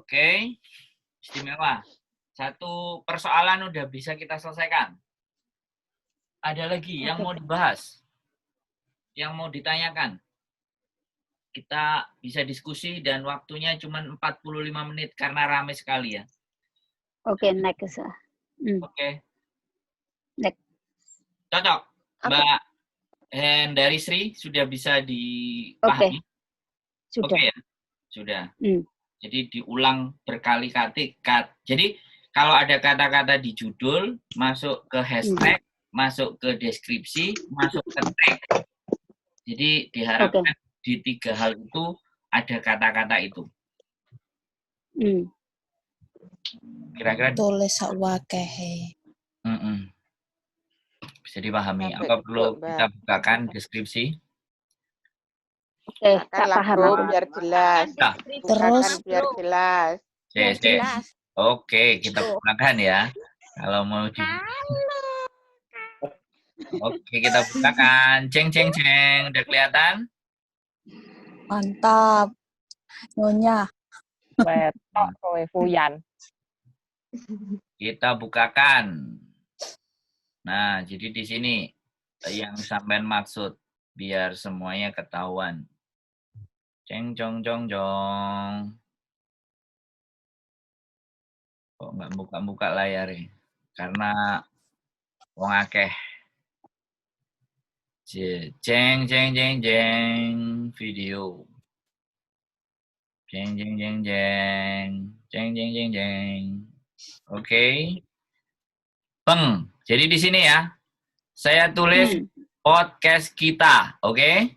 Oke, istimewa. Satu persoalan udah bisa kita selesaikan. Ada lagi yang mau dibahas? Yang mau ditanyakan? Kita bisa diskusi dan waktunya cuma 45 menit karena ramai sekali ya. Oke, next. Oke. Next. Cocok. Mbak Hendari Sri sudah bisa dipahami? Sudah. Oke ya? Sudah. Jadi diulang berkali-kali. Jadi kalau ada kata-kata di judul, masuk ke hashtag, masuk ke deskripsi, masuk ke tag. Jadi diharapkan di 3 hal itu ada kata-kata itu. Kira-kira tulis wakehe. Bisa dipahami. Apa perlu kita bukakan deskripsi? Oke, tak paham. Biar jelas. Nah, Terus biar jelas. Oke, kita bukakan ya. Kalau mau Oke, kita bukakan. Ceng. Udah kelihatan? mantap. Nyonya. Wetok kowe Fuyan. Kita bukakan. Nah, jadi di sini yang sampean maksud biar semuanya ketahuan. Ceng jong. Kok nggak buka layarnya? Karena wong akeh. Jeng video. Jeng. Oke. Jadi di sini ya. Saya tulis podcast kita, oke?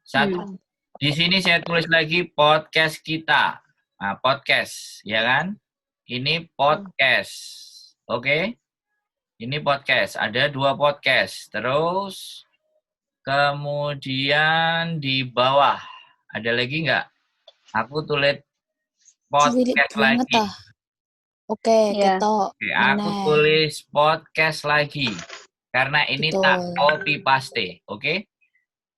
Satu. Di sini saya tulis lagi podcast kita. Nah, podcast, ya kan? Ini podcast. Oke? Ini podcast. Ada 2 podcast. Terus kemudian di bawah ada lagi nggak? Aku tulis podcast lagi. Oke, ya. Oke, aku tulis podcast lagi. Karena ini tak copy paste, oke?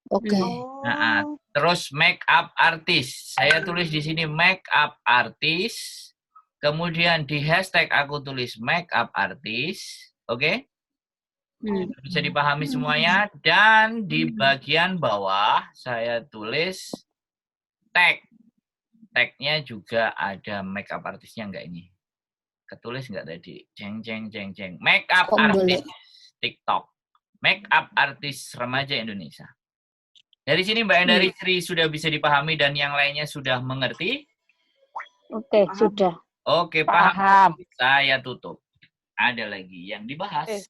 Oke. Nah, terus make up artist. Saya tulis di sini make up artist. Kemudian di hashtag aku tulis make up artist, oke? Bisa dipahami semuanya. Dan di bagian bawah saya tulis tag. Tagnya juga ada make up artistnya enggak ini? Ketulis enggak tadi? Jeng. Make up artist TikTok. Make up artist remaja Indonesia. Dari sini Mbak Hendari Sri sudah bisa dipahami dan yang lainnya sudah mengerti? Oke, sudah. Oke, paham. Saya tutup. Ada lagi yang dibahas?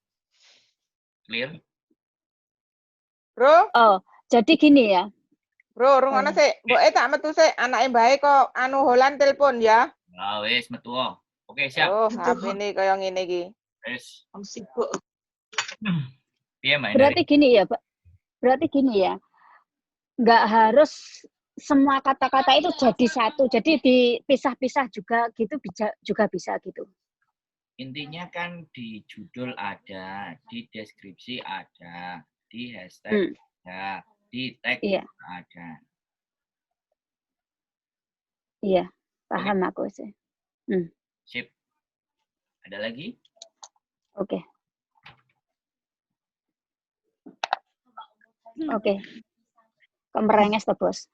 Clear? Bro? Oh, jadi gini ya. Bro, rungono sik. Mboke tak metu sik, anake bae kok anu Holan telepon ya. Ah, wis metu. Oke, siap. Oh, HP ini kaya ngene iki. Wis. Sibuk. Iya, Mbak Hendari. Berarti gini ya. Nggak harus semua kata-kata itu jadi satu. Jadi dipisah-pisah juga gitu juga bisa gitu. Intinya kan di judul ada, di deskripsi ada, di hashtag ada, di tag ada. Iya, paham aku sih. Sip. Ada lagi? Oke. Kemerenges tuh, Bos.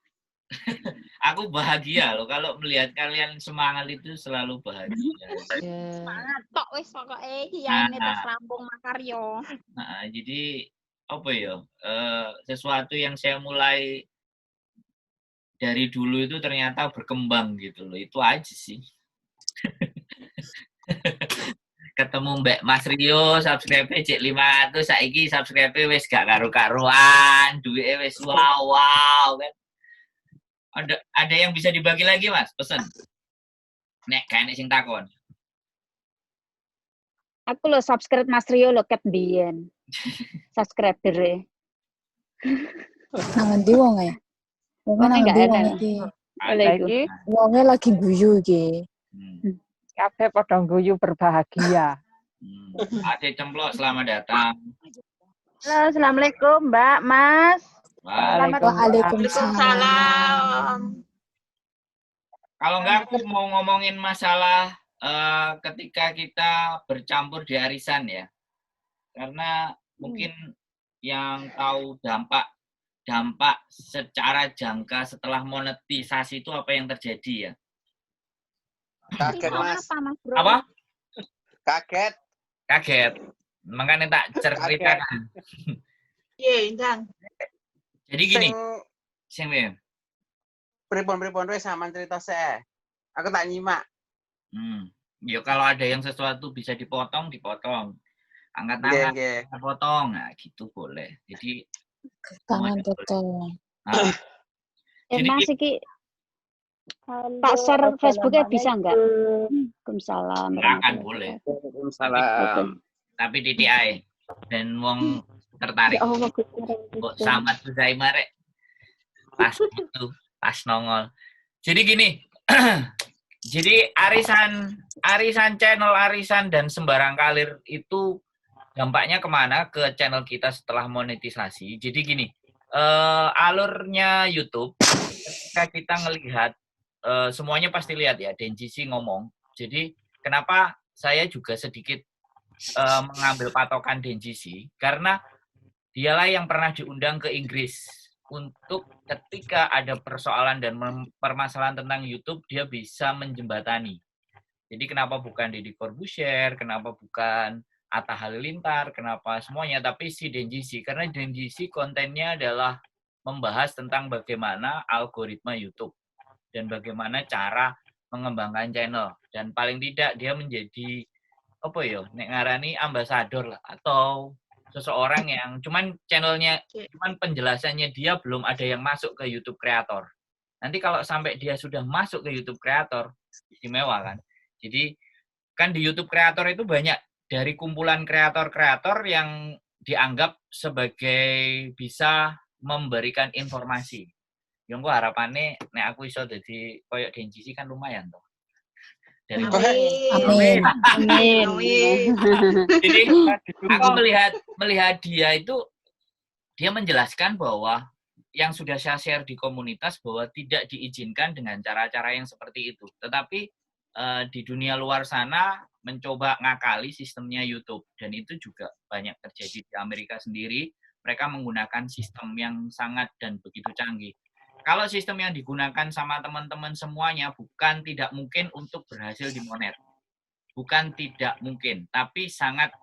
Aku bahagia loh kalau melihat kalian semangat itu selalu bahagia. Semangat tok wis pokoke kiyane terus rampung makarya. Nah, jadi apa ya? Sesuatu yang saya mulai dari dulu itu ternyata berkembang gitu loh. Itu aja sih. Ketemu Mbak Mas Rio, subscribe cek 500, saiki subscribe wis gak karu-karuan, duitnya wis wow kan. Ada yang bisa dibagi lagi, Mas? Pesen. Nek kayaknya sing takon. Aku lo subscribe Mas Rio lo ket biyen. Subscriber-e. Nang ndi wong e? Wonge nang ndi wong iki? Wonge lagi guyu iki. Kabeh padha guyu berbahagia. Ade Cemplok, selamat datang. Halo, Assalamualaikum Mbak, Mas. Waalaikumsalam. Kalau enggak aku mau ngomongin masalah ketika kita bercampur di arisan ya. Karena mungkin yang tahu dampak secara jangka setelah monetisasi itu apa yang terjadi ya? Kaget, Mas. Apa, Mas Bro? Apa? Kaget. Kaget. Makanya tak ceritakan. Iya, Indang. Jadi gini, Sing sing pripun-pripun wis sampean cerita saya. Aku tak nyimak. Ya kalau ada yang sesuatu bisa dipotong, dipotong. Angkat Nggih, tangan, nggih. kita potong. Nah, gitu boleh. Jadi Tangan semuanya boleh. betul. Nah, jadi Mas iki tak share Facebooknya bisa nggak? Waalaikumsalam. silakan boleh. Waalaikumsalam. Tapi titik ae. Dan wong tertarik. Ya Allah, Gusti. Kok sama tuh Zaimare. Pas itu, pas nongol. Jadi gini, jadi arisan channel arisan dan sembarang kalir itu dampaknya kemana ke channel kita setelah monetisasi. Jadi gini, alurnya YouTube ketika kita ngelihat semuanya pasti lihat ya, Denjisi ngomong. Jadi kenapa saya juga sedikit mengambil patokan Denjisi karena dialah yang pernah diundang ke Inggris untuk ketika ada persoalan dan permasalahan tentang YouTube dia bisa menjembatani. Jadi kenapa bukan Deddy Corbuzier, kenapa bukan Atta Halilintar, kenapa semuanya, tapi si Denjisi karena Denjisi kontennya adalah membahas tentang bagaimana algoritma YouTube dan bagaimana cara mengembangkan channel dan paling tidak dia menjadi apa ya nek ngarani ambasador lah atau seseorang yang cuman channelnya cuman penjelasannya dia belum ada yang masuk ke YouTube Creator. Nanti kalau sampai dia sudah masuk ke YouTube Creator istimewa kan. Jadi kan di YouTube Creator itu banyak dari kumpulan kreator-kreator yang dianggap sebagai bisa memberikan informasi. Yang gue harapannya nek aku iso dadi koyo Denjisi kan lumayan toh. Dari Amin. Amin. Jadi aku melihat dia itu dia menjelaskan bahwa yang sudah saya share di komunitas bahwa tidak diizinkan dengan cara-cara yang seperti itu. Tetapi di dunia luar sana mencoba ngakali sistemnya YouTube dan itu juga banyak terjadi di Amerika sendiri. Mereka menggunakan sistem yang sangat dan begitu canggih. Kalau sistem yang digunakan sama teman-teman semuanya bukan tidak mungkin untuk berhasil di monet. Bukan tidak mungkin, tapi sangat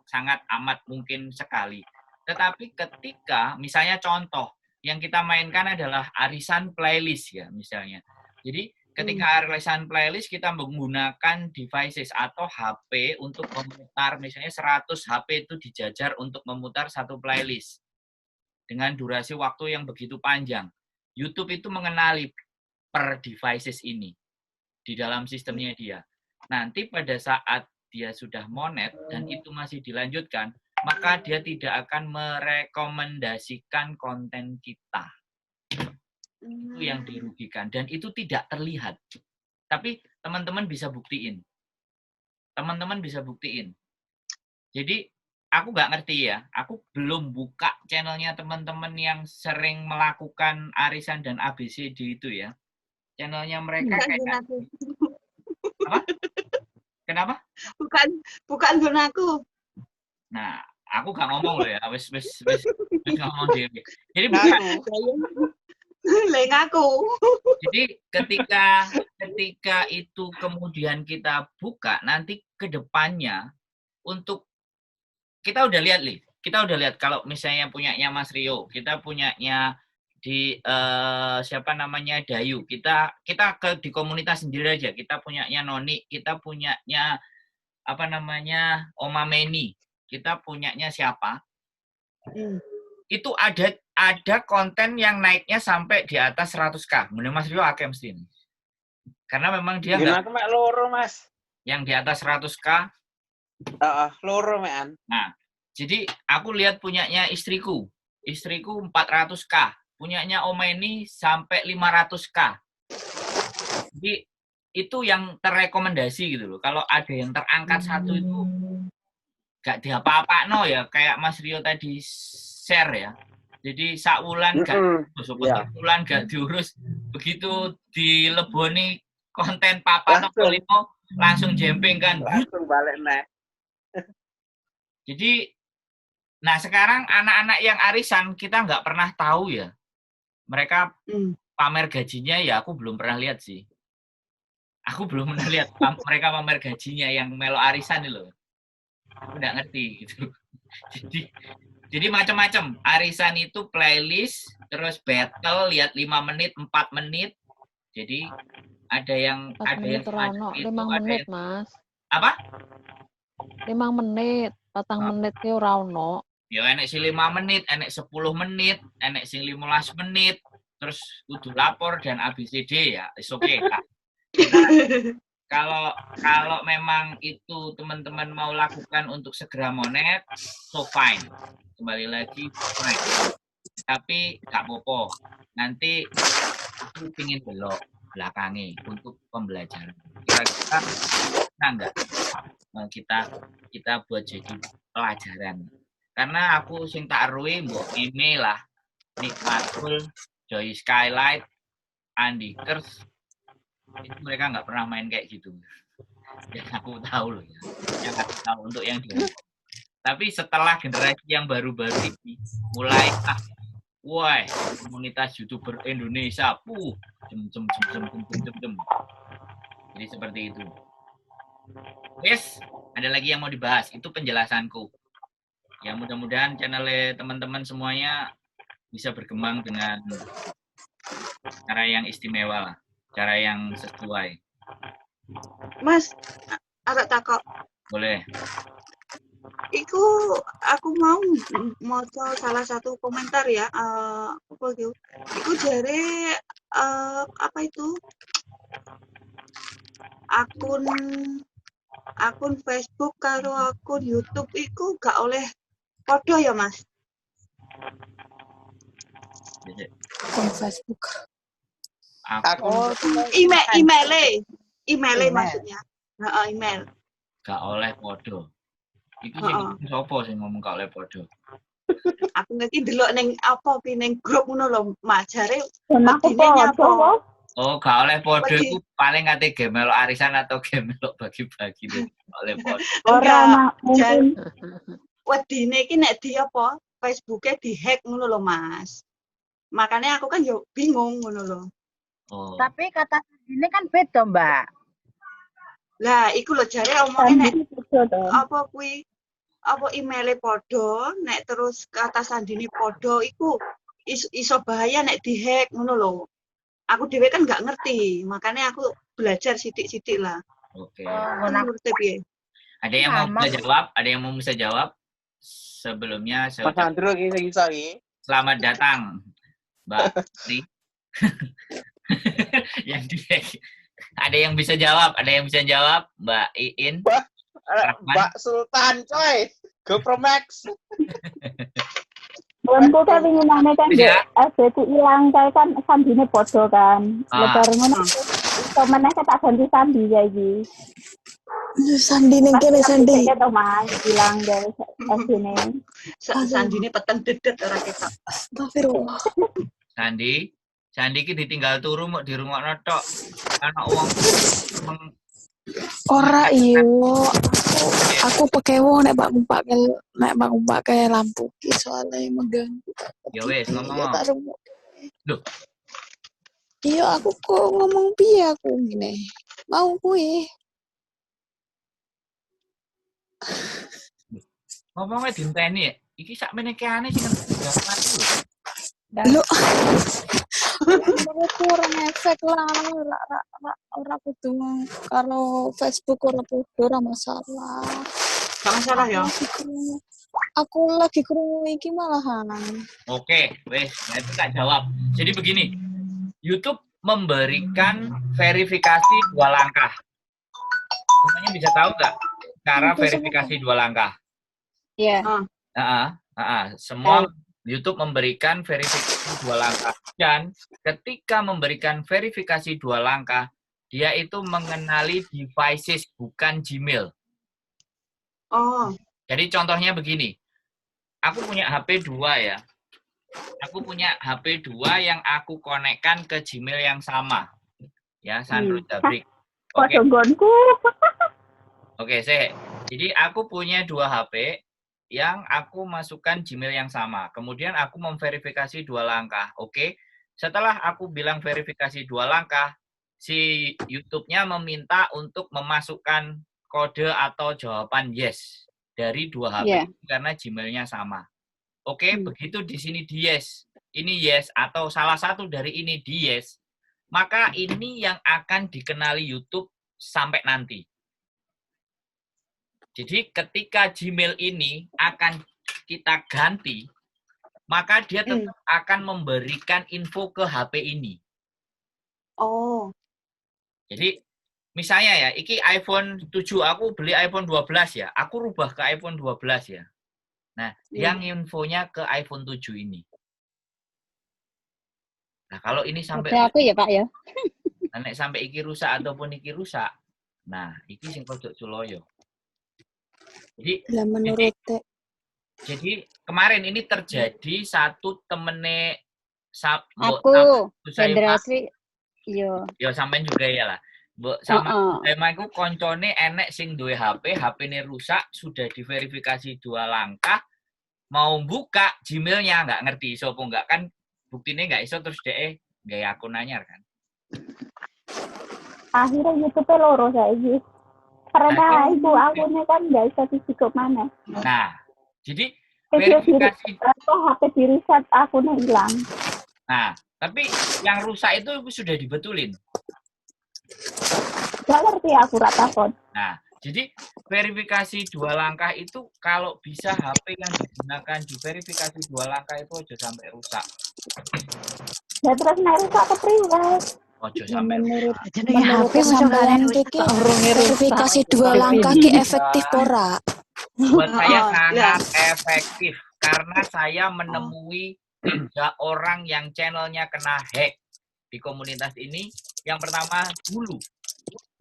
amat mungkin sekali. Tetapi ketika, misalnya contoh, yang kita mainkan adalah arisan playlist ya, misalnya. Jadi ketika arisan playlist kita menggunakan devices atau HP untuk memutar, misalnya 100 HP itu dijajar untuk memutar satu playlist. Dengan durasi waktu yang begitu panjang. YouTube itu mengenali per devices ini di dalam sistemnya dia. Nanti pada saat dia sudah monet dan itu masih dilanjutkan, maka dia tidak akan merekomendasikan konten kita. Itu yang dirugikan dan itu tidak terlihat. Tapi teman-teman bisa buktiin. Teman-teman bisa buktiin. Jadi aku nggak ngerti ya, aku belum buka channelnya teman-teman yang sering melakukan arisan dan ABCD itu ya. Channelnya mereka kayak... Apa? Kenapa? Bukan gunaku. Nah, aku gak ngomong loh ya, wis ngomong dia. Jadi bukan. Lengaku. Jadi ketika itu kemudian kita buka, nanti ke depannya untuk kita udah lihat kalau misalnya punyanya Mas Rio, kita punyanya di siapa namanya Dayu, kita di komunitas sendiri aja, kita punyanya Noni, kita punyanya apa namanya Oma Meni, kita punyanya siapa? Itu ada konten yang naiknya sampai di atas 100k. Menurut Mas Rio akeh mesti ini. Karena memang dia enggak loro, Mas. Yang di atas 100k. Loro mean. Nah, jadi aku lihat punyanya istriku 400k, punyanya Oma ini sampai 500k. Jadi itu yang terrekomendasi gitu loh. Kalau ada yang terangkat satu itu gak diapa-apa no ya, kayak Mas Rio tadi share ya. Jadi sakulan gak bulan gak diurus, begitu dileboni konten Papa Langsung. Topolino langsung jemping kan. Langsung balik nih. Jadi, nah sekarang anak-anak yang arisan kita nggak pernah tahu ya. Mereka pamer gajinya ya aku belum pernah lihat sih. Aku belum pernah lihat mereka pamer gajinya yang melo arisan nih loh. Aku nggak ngerti gitu. Jadi macam-macam. Arisan itu playlist, terus battle, lihat 5 menit, 4 menit. Jadi ada yang Rano, 5 menit, Mas. Apa? 5 menit, 4 menit ke Rano. Ya enek sing 5 menit, enek 10 menit, enek sing 15 menit, terus kudu lapor dan ABCD ya. It's okay, Kak. Kalau memang itu teman-teman mau lakukan untuk segera monet, so fine. Kembali lagi, fine. Tapi gak apa-apa. Nanti aku ingin belok belakangnya untuk pembelajaran. Kira-kira enggak kita buat jadi pelajaran. Karena aku sing tak eruhi mbok inilah Nikmatul, Joy Skylight, Andy Kers, itu mereka nggak pernah main kayak gitu. Yang aku tahu loh ya. Yang aku tahu untuk yang dia. Tapi setelah generasi yang baru-baru ini mulai wah, komunitas YouTuber Indonesia, jem. Jadi seperti itu. Yes, ada lagi yang mau dibahas. Itu penjelasanku. Ya mudah-mudahan channel teman-teman semuanya bisa berkembang dengan cara yang istimewa lah. Cara yang sesuai. Mas, ada takok. Boleh. Iku aku mau salah satu komentar ya. Apa gitu? Iku jare apa itu? Akun Facebook karo akun YouTube iku gak oleh podo ya, Mas? Akun Facebook. Email maksudnya. Email. Gak oleh podo. Iku sing sapa sing ngomong gak oleh podo? Aku ngerti delok ning apa pi ning grup ngono lho, Mas. Jare Aku apa? Oh, gak oleh podo iku paling kate game melok arisan atau game melok bagi-bagi deh. Gak oleh podo. Ora mungkin. Wedine iki nek di apa? Facebooke di-hack ngono lho, Mas. Makanya aku kan yo bingung ngono lho. Oh. Tapi kata ini kan beda, Mbak. Lah, iku lho jare omongnya nek apa kuwi apa emailnya podo, nek terus kata sandine podo iku iso bahaya nek dihack ngono lho. Aku dhewe kan nggak ngerti, makanya aku belajar sithik-sithik lah. Oke. Ngerti piye? Ada yang mau bisa jawab? Ada yang mau bisa jawab? Sebelumnya Mas Andro iki. Selamat datang, Mbak Tri. Yang dihack. Ada yang bisa jawab? Ada yang bisa jawab? Mbak Iin? Mbak Sultan, coy. GoPro Max. Bonku kan ingin kan SBT hilang kan sandine podo kan. Lebar ngono. Iso meneh tak ganti sandi ya iki. Sandi ning kene sandi. Itu Mas hilang guys sini. Sandine peteng dedet ora ketok. Astagfirullah. Sandi ki ditinggal turu mau di rumah tok. Anak uang ora iyo. Aku pakai wong nek mbak kayak lampu ki soalnya mengganggu. Ya wes ngomong. Loh. Iya aku kok ngomong piye aku ngene. Mau kuwi. Ngomongnya dinteni ya. Iki sak menekane sing Lho. Menurutku orang efek lah, ora kudu kalau Facebook ora podo ora masalah. Gak masalah ya. Aku lagi krungu iki malahan. Oke, wes, nanti tak jawab. Jadi begini, YouTube memberikan verifikasi 2 langkah. Semuanya bisa tahu nggak cara verifikasi 2 langkah? Iya. Semua YouTube memberikan verifikasi 2 langkah. Dan ketika memberikan verifikasi 2 langkah, dia itu mengenali devices, bukan Gmail. Oh. Jadi contohnya begini. Aku punya HP 2 ya. Aku punya HP 2 yang aku konekkan ke Gmail yang sama. Ya, Sandro Jabrik. Kok Oke. donggonku? Oke, jadi aku punya 2 HP yang aku masukkan Gmail yang sama. Kemudian aku memverifikasi 2 langkah. Oke. Setelah aku bilang verifikasi 2 langkah, si YouTube-nya meminta untuk memasukkan kode atau jawaban yes dari 2 HP Iya. karena Gmail-nya sama. Oke, begitu di sini di yes, ini yes atau salah satu dari ini di yes, maka ini yang akan dikenali YouTube sampai nanti. Jadi ketika Gmail ini akan kita ganti, maka dia tetap akan memberikan info ke HP ini. Oh, Jadi misalnya ya, iki iPhone 7, aku beli iPhone 12 ya, aku rubah ke iPhone 12 ya. Nah, yang infonya ke iPhone 7 ini. Nah, kalau ini sampai Ada aku ya, Pak ya. nek sampai iki rusak ataupun iki rusak, nah iki sing kodok culoyo. Lah menurut Jadi kemarin ini terjadi satu temene Aku generasi iya. Ya sampean juga ya lah. Mbok sama Emma iku koncone enek sing duwe HP, HP-ne rusak, sudah diverifikasi 2 langkah, mau buka Gmail-nya nggak ngerti iso apa enggak kan buktinya nggak iso terus dhek gaya akun anyar kan. Akhirnya YouTube loro saiki. Karena ibu akunnya kan nggak bisa dicikup mana. Nah, jadi Video verifikasi atau HP di reset akunnya hilang. Nah, tapi yang rusak itu sudah dibetulin. Gak ngerti aku takut. Nah, jadi verifikasi 2 langkah itu kalau bisa HP yang digunakan di verifikasi 2 langkah itu aja sampai rusak. Ya terus nek rusak kepriwe? Ojo sampai menurut rusak. HP sampean iki verifikasi 2 langkah ki efektif ora? Buat saya sangat efektif karena saya menemui 3 orang yang channelnya kena hack di komunitas ini. Yang pertama dulu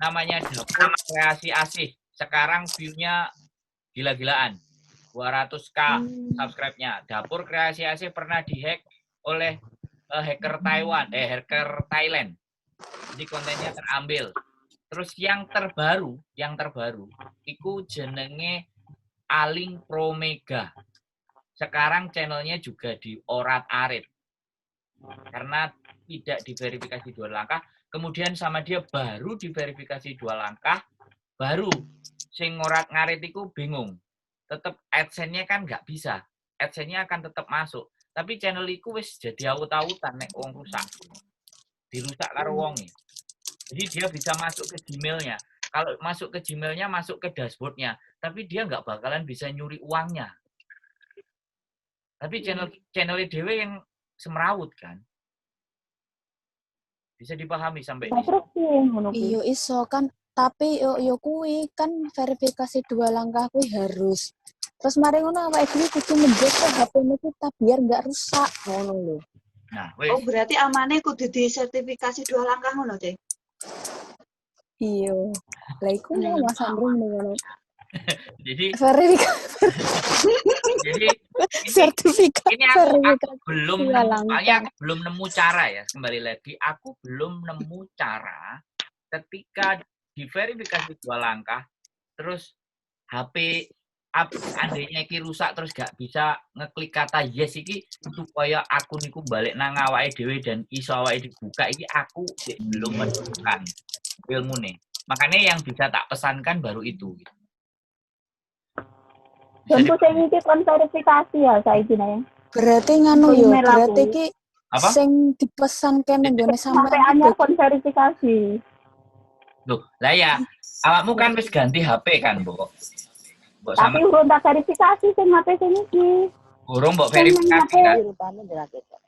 namanya Dapur Kreasi Asih. Sekarang view-nya gila-gilaan. 200k subscribe-nya. Dapur Kreasi Asih pernah dihack oleh hacker Thailand. Jadi kontennya terambil. Terus yang terbaru iku jenenge Aling Promega. Sekarang channelnya juga diorat-arit. Karena tidak diverifikasi 2 langkah, kemudian sama dia baru diverifikasi 2 langkah, baru sing ngorat-ngarit iku bingung. Tetap AdSense-nya kan nggak bisa. AdSense-nya akan tetap masuk. Tapi channel iku wis jadi aut-autan nek wong rusak. Dirusak karo wonge. Jadi dia bisa masuk ke Gmail-nya. Kalau masuk ke Gmail-nya, masuk ke dashboard-nya. Tapi dia nggak bakalan bisa nyuri uangnya. Tapi channel dewe yang semrawut kan. Bisa dipahami sampai di sini. Iya iso kan, tapi yo kuwi kan verifikasi 2 langkah kuwi harus. Terus mari ngono awake dhewe kudu menjaga HP-ne kita biar nggak rusak ngono lho. Nah, wis. Oh berarti amane kudu disertifikasi 2 langkah ngono, Teh. Iya. Lah iku mau Mas Andro ngono. Jadi sertifikat ini aku belum nemu cara ya, kembali lagi aku belum nemu cara ketika diverifikasi 2 langkah terus HP andainya iki rusak terus gak bisa ngeklik kata yes iki supaya akun iku balik nang awake dhewe dan iso awake dibuka iki aku belum menemukan ilmune. Makanya yang bisa tak pesankan baru itu gitu. Tentu saya ngikut konverifikasi ya saiki ya. Berarti nganu yo, berarti ki sing dipesan kene nggone sampean hanya konverifikasi. Loh, lah ya, awakmu kan wis ganti HP kan, Mbok? Tapi urung tak verifikasi sing HP sing iki. Urung mbok verifikasi kan?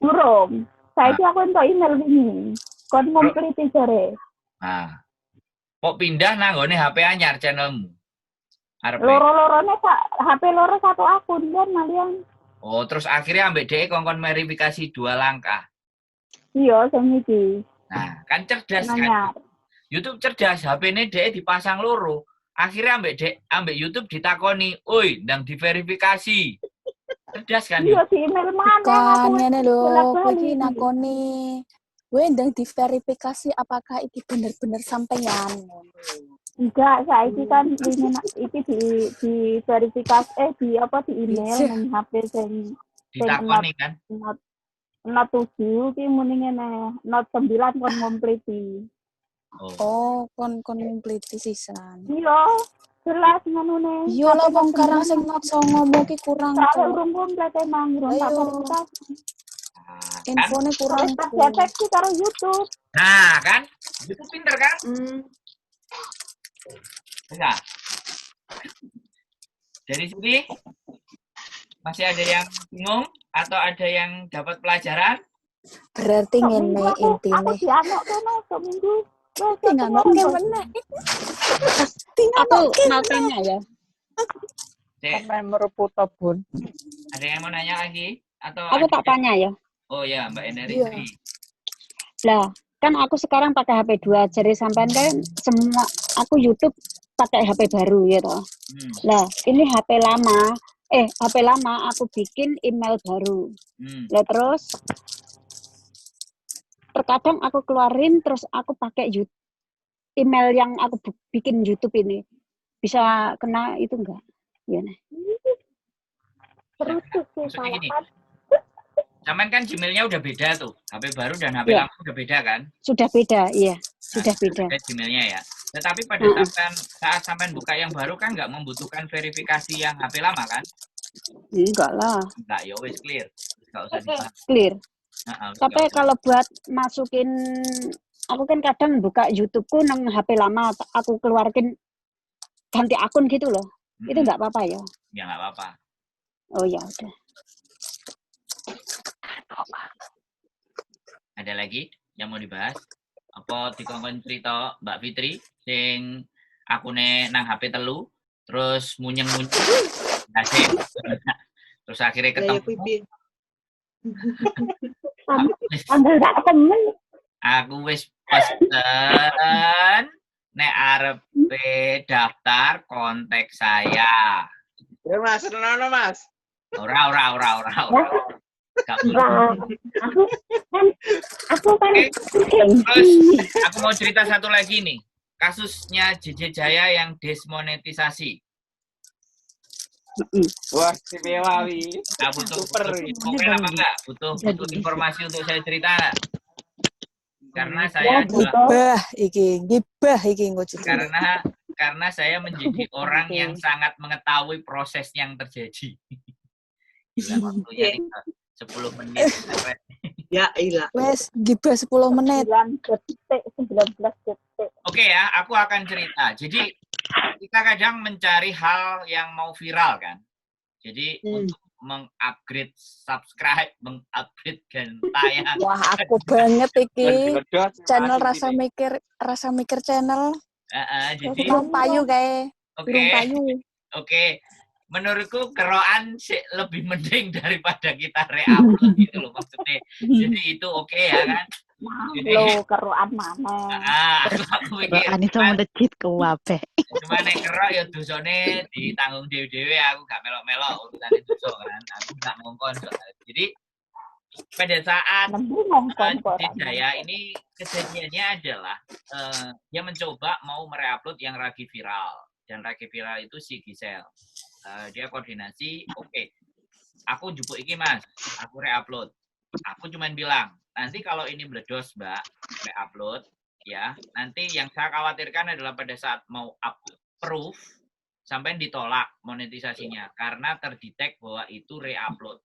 Urung. Saiki aku entuk email ini. Kon complete jare. Nah. Kok pindah nang nggone HP anyar channelmu? Loro-lorone HP loro satu akun kan malian. Oh, terus akhirnya ambek dhek kongkon verifikasi 2 langkah. Iya, sing iki. Nah, kan cerdas kan. YouTube cerdas, HP-ne dhek dipasang loro. Akhirnya ambek YouTube ditakoni, "Oi, ndang diverifikasi." Cerdas kan? Iya, di email mana? Kan ngene lho, kuwi nakoni gue ndang diverifikasi apakah iki bener-bener sampeyan. Enggak, saiki kan iki di verifikasi di apa di email Iya. nang HP sing Ditakoni kan? not 7 ki muni ngene, not 9 kon kompleti. Oh, kon kompleti sisan. Iya, jelas nganune. Iya lah wong karang sing not 9 ki kurang Soale tuh. urung komplit emang urung tak Ayo. verifikasi. Kan? Infone kurang Wis tak tuh. deteksi karo YouTube. Nah, kan? Itu pinter kan? Enggak. Dari sini masih ada yang bingung atau ada yang dapat pelajaran? Berarti ngene Aku intine. dianok kono seminggu. Tinggal ngoke meneh. Aku mau tanya ya. Cek, Sampai merebut Bun. ada yang mau nanya lagi? Atau Aku ada tak tanya ya. Oh ya, Mbak Eneri. Iya. Lah, kan aku sekarang pakai HP 2, jadi sampean kan semua aku YouTube pakai HP baru gitu. Lah, ini HP lama aku bikin email baru. Lah terus terkadang aku keluarin terus aku pakai email yang aku bikin YouTube ini. Bisa kena itu enggak? Ya nah. Terus Maksudnya gini, Saman kan Gmail-nya udah beda tuh. HP baru dan HP Iya. lama udah beda kan? Sudah beda, iya. Sudah beda. Beda Gmail-nya ya. Tetapi pada saat sampean buka yang baru kan nggak membutuhkan verifikasi yang HP lama kan? Enggak lah. Enggak, ya wis clear. Nggak usah dibahas. Clear. Nggak Tapi usah. kalau buat masukin, aku kan kadang buka YouTube-ku nang HP lama, aku keluarin ganti akun gitu loh. Itu nggak apa-apa ya? Ya nggak apa-apa. Oh ya udah. Ada lagi yang mau dibahas? Apa dikongkon cerita Mbak Fitri sing akune nang HP telu terus munyeng-munyeng terus akhirnya ketemu Ambil gak temen. aku wis pesen nek arep daftar kontak saya. Ya Mas, Renono Mas. Ora. Aku kan Terus aku mau cerita satu lagi nih. Kasusnya JJ Jaya yang desmonetisasi. Wah, istimewa wi. Nah, butuh Super. mungkin apa enggak? Butuh informasi untuk saya cerita enggak? Karena saya Gibah iki engko cerita. karena saya menjadi orang yang sangat mengetahui proses yang terjadi. Gila, waktunya 10 menit. Ya ilah. Wes gibah 10 menit. 19 detik. Oke ya, aku akan cerita. Jadi kita kadang mencari hal yang mau viral kan. Jadi untuk mengupgrade subscribe, mengupgrade gentayang. Wah, aku banget iki. Gedot, Channel asli rasa mikir channel. Jadi Burung payu kae. Burung oke. payu. Oke. Menurutku keroan sih lebih mending daripada kita re-upload gitu loh maksudnya. Jadi itu oke ya kan. Lo keruan mana? Aku mikir itu melejit ke wabe. cuma nek kerok ya dosane ditanggung dhewe-dhewe, aku gak melok-melok urusane dosa kan. Aku gak ngongkon. Jadi pada saat Jaya ini kejadiannya adalah dia mencoba mau mereupload yang lagi viral, dan lagi viral itu si Gisel. Dia koordinasi, oke. Aku jupuk iki Mas, aku reupload. Aku cuman bilang, nanti kalau ini meledos Mbak, reupload ya, nanti yang saya khawatirkan adalah pada saat mau approve sampai ditolak monetisasinya karena terdetek bahwa itu reupload.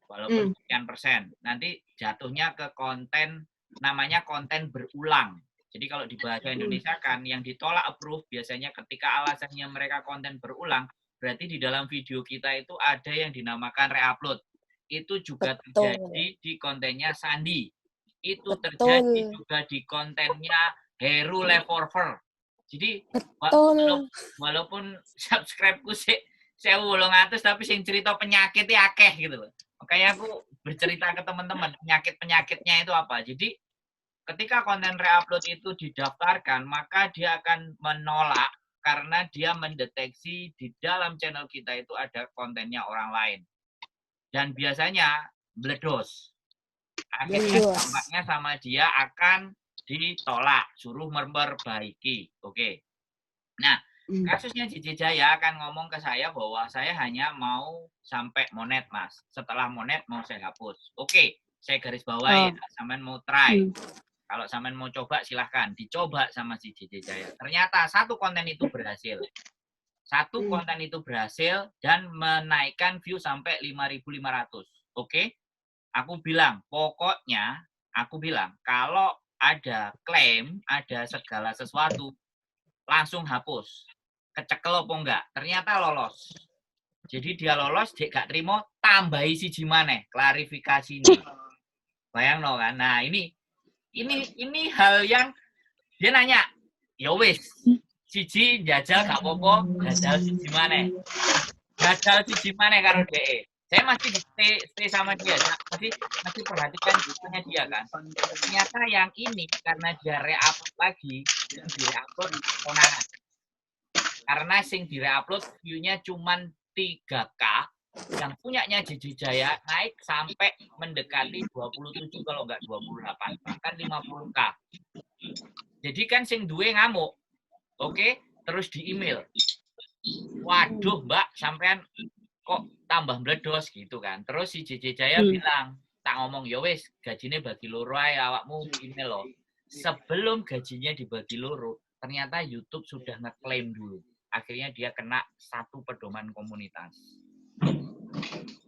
Walaupun sekian persen, nanti jatuhnya ke konten, namanya konten berulang. Jadi kalau di bahasa Indonesia kan yang ditolak approve biasanya ketika alasannya mereka konten berulang, berarti di dalam video kita itu ada yang dinamakan reupload. Itu juga terjadi di kontennya Sandi. Itu terjadi juga di kontennya Heru Leforver. Jadi walaupun subscribe-ku sih 1.800 tapi sing cerita penyakitnya akeh gitu loh. Makanya aku bercerita ke teman-teman penyakit-penyakitnya itu apa. Jadi ketika konten reupload itu didaftarkan, maka dia akan menolak karena dia mendeteksi di dalam channel kita itu ada kontennya orang lain. Dan biasanya meledos. Akhirnya Jelas. dampaknya sama dia akan ditolak, suruh memperbaiki. Oke. Nah, kasusnya Cici Jaya akan ngomong ke saya bahwa saya hanya mau sampai monet, Mas. Setelah monet mau saya hapus. Oke, saya garis bawahi ya. Sampean mau try. Kalau sampean mau coba silahkan. Dicoba sama si Cici Jaya. Ternyata satu konten itu berhasil. Satu konten itu berhasil dan menaikkan view sampai 5.500. Oke? Aku bilang, pokoknya aku bilang, kalau ada klaim, ada segala sesuatu, langsung hapus. Kecekel apa enggak? Ternyata lolos. Jadi dia lolos, dia gak terima, tambahi siji maneh, klarifikasi ini. Bayang no kan? Nah ini hal yang dia nanya, ya wis, siji jajal gak apa-apa, jajal siji maneh. Jajal siji maneh karo DE. Saya masih stay sama dia, masih perhatikan videonya dia kan. Ternyata yang ini karena dia re-upload lagi, yang di-upload konangan. Karena sing di-upload view-nya cuman 3K, yang punyanya Cici Jaya naik sampai mendekati 27 kalau enggak 28, bahkan 50K. Jadi kan sing duwe ngamuk. Oke, terus di email. Waduh, Mbak, sampean kok tambah meledos gitu kan. Terus si Cici Jaya bilang, tak ngomong, ya wis, gajinya bagi loro ae awakmu email loh. Sebelum gajinya dibagi loro, ternyata YouTube sudah ngeklaim dulu. Akhirnya dia kena 1 pedoman komunitas.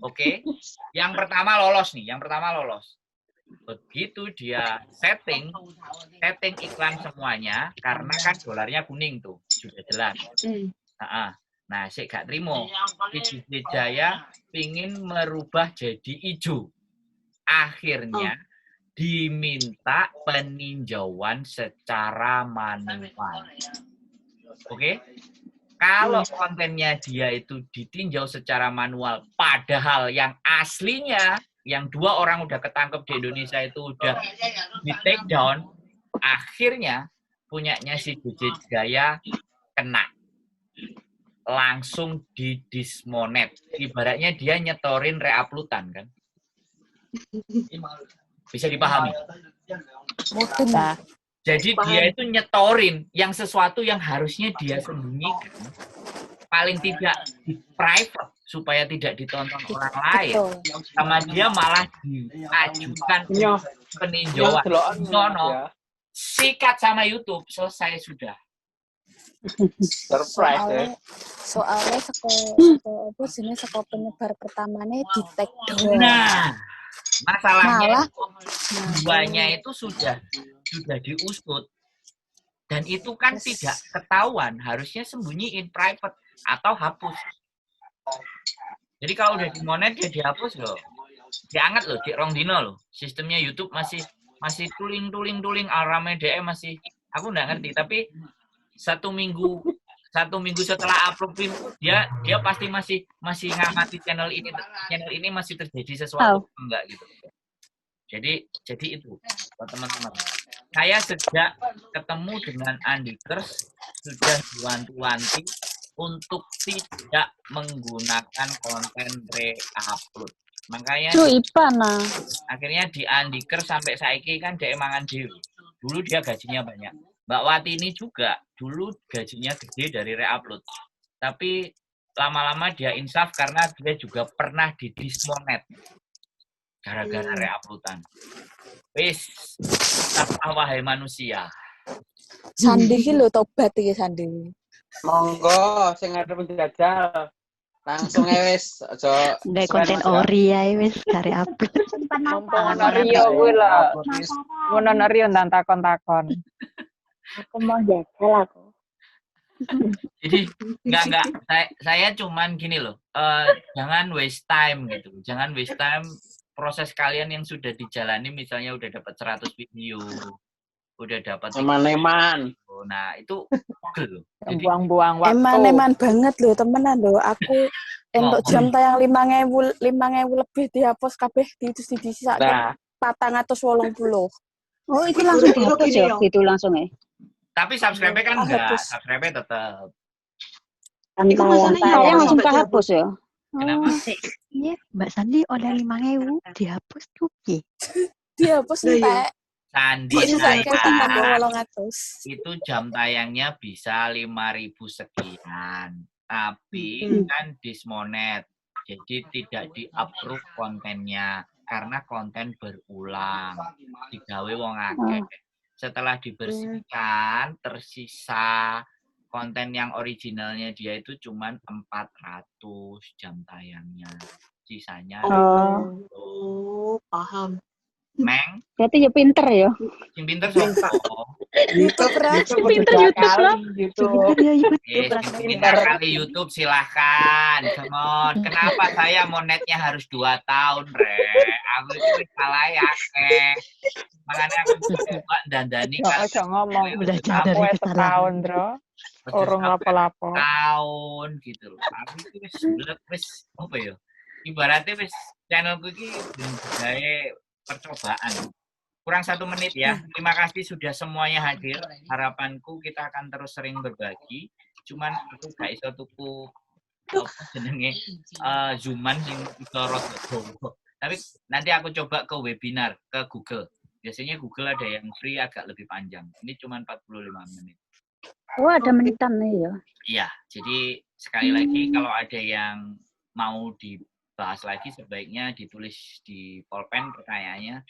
Oke. Yang pertama lolos nih, Begitu dia setting iklan semuanya, karena kan dolarnya kuning tuh, sudah jelas. Nah, saya gak terima. Cici Jaya pingin merubah jadi hijau. Akhirnya diminta peninjauan secara manual. Oke? Kalau kontennya dia itu ditinjau secara manual, padahal yang aslinya, yang 2 orang udah ketangkep di Indonesia itu udah di take down, akhirnya punyanya si Cici Jaya kena. Langsung di dismonet. Ibaratnya dia nyetorin re-uploadan kan. Bisa dipahami? Nah, jadi dia itu nyetorin yang sesuatu yang harusnya dia sembunyikan. Paling tidak di private supaya tidak ditonton orang lain. Sama dia malah diajukan peninjauan. Sikat sama YouTube, selesai sudah. Surprise soalnya seko penyebar pertamanya di tag doang. Nah, masalahnya Malah duanya itu sudah diusut dan itu kan tidak ketahuan, harusnya sembunyiin private atau hapus. Jadi kalau udah dimonet dia dihapus loh, dianget loh, di rong dino loh. Sistemnya YouTube masih tuling alarmnya DM masih, aku nggak ngerti, tapi 1 minggu setelah upload film dia pasti masih ngamati channel ini masih terjadi sesuatu enggak gitu. Jadi itu buat teman-teman. Saya sejak ketemu dengan Andikers sudah diwanti-wanti untuk tidak menggunakan konten re-upload. Makanya akhirnya di Andikers sampai saiki kan dia mangan dewe. Dulu dia gajinya banyak. Mbak Wati ini juga dulu gajinya gede dari re-upload. Tapi lama-lama dia insaf karena dia juga pernah di dismonet. Gara-gara re-uploadan. Wis, wahai manusia. Sandi ki lho tobat iki Sandi. Monggo sing ngarep penjajal. Langsung wis aja Ndek konten ori ae wis dari upload. Ngono Rio kuwi lho. Ngono Rio ndan takon-takon. Aku mau jajal aku. Jadi enggak. Saya cuman gini loh. Jangan waste time gitu. Jangan waste time proses kalian yang sudah dijalani, misalnya udah dapat 100 video, udah dapat eman-eman. Nah, itu loh. Buang-buang waktu. Eman-eman banget loh, temenan loh. Aku entuk jam tayang 5.000 lebih dihapus kabeh disisake 480. Oh, itu langsung dihapus ya? Gitu langsung ya? Tapi subscribe-nya kan enggak, subscribe-nya tetap. Saya langsung kehapus ya? Kenapa? Iya, Mbak Sandi oleh 5.000 dihapus tuh piye? Dihapus Lah, iya. entek. Sandi Kok bisa saya kan tambah 800. itu jam tayangnya bisa 5.000 sekian. Tapi kan dismonet. Jadi tidak di-approve kontennya karena konten berulang. Digawe wong akeh. Setelah dibersihkan, tersisa konten yang originalnya dia itu cuma 400 jam tayangnya. Sisanya Paham. Meng, Berarti ya pinter ya. sing pinter sopo? YouTube Pinter YouTube loh. Pinter ya YouTube. Sing pinter kali YouTube silahkan. Come on. Kenapa saya monetnya harus 2 tahun, Re? Aku itu salah ya, makanya aku coba dandani kan. Ojo ngomong. Belajar Aku dari wis kesalahan. setahun, Bro. Urung lapo-lapo. Tahun gitu loh. Aku itu wis apa ya? Ibaratnya wis channelku iki gawe percobaan. Kurang 1 menit ya. Terima kasih sudah semuanya hadir. Harapanku kita akan terus sering berbagi. Cuman aku gak iso tuku apa jenenge Zooman sing iso rada. Tapi nanti aku coba ke webinar ke Google. Biasanya Google ada yang free agak lebih panjang. Ini cuma 45 menit. Oh, ada menitan nih ya. Iya, jadi sekali lagi kalau ada yang mau dibahas lagi sebaiknya ditulis di pulpen pertanyaannya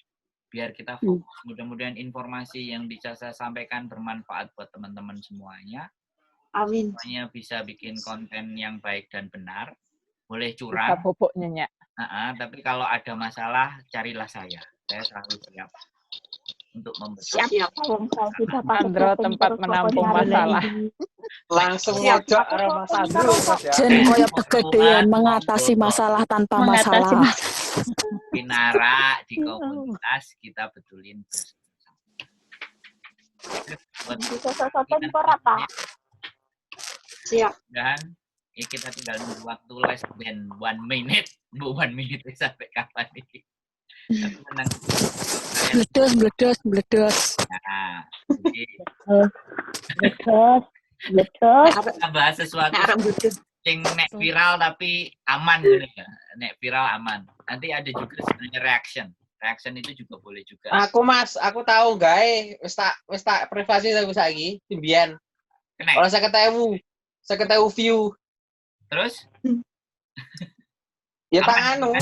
biar kita fokus. Mudah-mudahan informasi yang bisa saya sampaikan bermanfaat buat teman-teman semuanya. Amin. Semuanya bisa bikin konten yang baik dan benar. Boleh Bisa curang. pupuk nyenyak. Tapi kalau ada masalah carilah saya. Saya selalu siap untuk membantu. Siap. Andro tempat menampung masalah. Langsung ngojok karo Mas Andro, Mas ya. Jen koyo kegedean mengatasi masalah tanpa masalah. Binara di komunitas kita betulin. Bisa sesuatu apa? Siap. Dan kita tinggal nunggu waktu less than 1 minute. 1 minute sampai kapan ini? Tapi menang. Bledos. Nah, jadi kita bahas sesuatu yang nek viral tapi aman gitu ya. Nek viral aman. Nanti ada juga sebenarnya reaction itu juga boleh juga. Aku tahu gae wis tak privasi aku saiki mbiyen. Ora 50.000 view. Terus? Ya tak anu.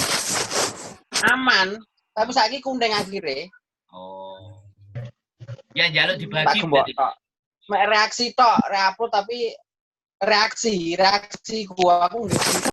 Aman, tapi saiki kundeng akhirnya. Oh. Ya jaluk Tak dibagi. gembok tok. Mek reaksi tok, reupload tapi reaksi gua aku nggak